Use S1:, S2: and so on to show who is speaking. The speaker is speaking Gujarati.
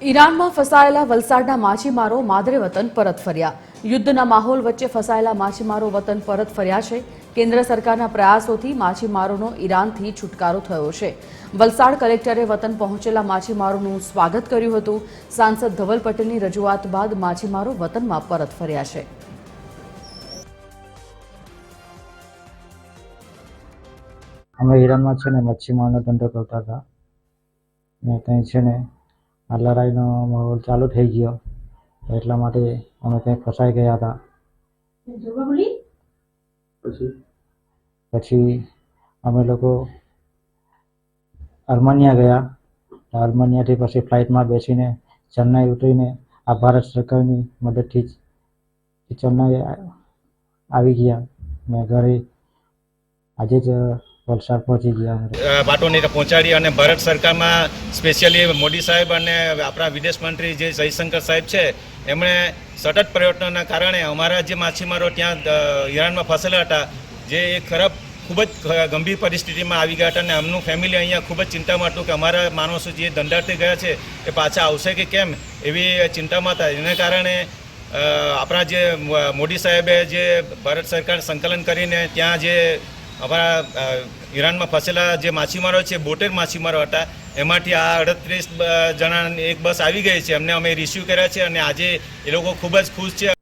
S1: ઈરાનમાં ફસાયેલા વલસાડના માછીમારો માદરે વતન પરત ફર્યા। યુદ્ધના માહોલ વચ્ચે ફસાયેલા માછીમારો વતન પરત ફર્યા છે। કેન્દ્ર સરકારના પ્રયાસોથી માછીમારોનો ઈરાનથી છુટકારો થયો છે। વલસાડ કલેક્ટરે વતન પહોંચેલા માછીમારોનું સ્વાગત કર્યું હતું। સાંસદ ધવલ પટેલની રજૂઆત બાદ માછીમારો વતનમાં પરત ફર્યા છે।
S2: અમે ઈરાનમાં છે ને મચ્છીમારનો ધંધો કરતા હતા ને ત્યાં છે ને આ લડાઈનો માહોલ ચાલુ થઈ ગયો એટલા માટે અમે ત્યાં ફસાઈ ગયા હતા। પછી અમે લોકો અર્મેનિયા ગયા। અર્મેનિયાથી પછી ફ્લાઇટમાં બેસીને ચેન્નાઈ ઉતરીને આ ભારત સરકારની મદદથી ચેન્નાઈ આવી ગયા ને ઘરે આજે જ વલસાડ પહોંચી ગયા।
S3: વાતોને પહોંચાડી અને ભારત સરકારમાં સ્પેશિયલી મોદી સાહેબ અને આપણા વિદેશ મંત્રી જે જયશંકર સાહેબ છે એમણે સતત પ્રયત્નોના કારણે અમારા જે માછીમારો ત્યાં ઈરાનમાં ફસેલા હતા જે ખરાબ ખૂબ જ ગંભીર પરિસ્થિતિમાં આવી ગયા હતા અને એમનું ફેમિલી અહીંયા ખૂબ જ ચિંતામાં હતું કે અમારા માણસો જે ધંધાર્થે ગયા છે એ પાછા આવશે કે કેમ એવી ચિંતામાં હતા। એને કારણે આપણા જે મોદી સાહેબે જે ભારત સરકાર સંકલન કરીને ત્યાં જે અમારા ઈરાનમાં ફસેલા જે માછીમારો છે 72 માછીમારો હતા એમાંથી આ 38 જણા એક બસ આવી ગઈ છે। એમને અમે રિસીવ કર્યા છે અને આજે એ લોકો ખૂબ જ ખુશ છે।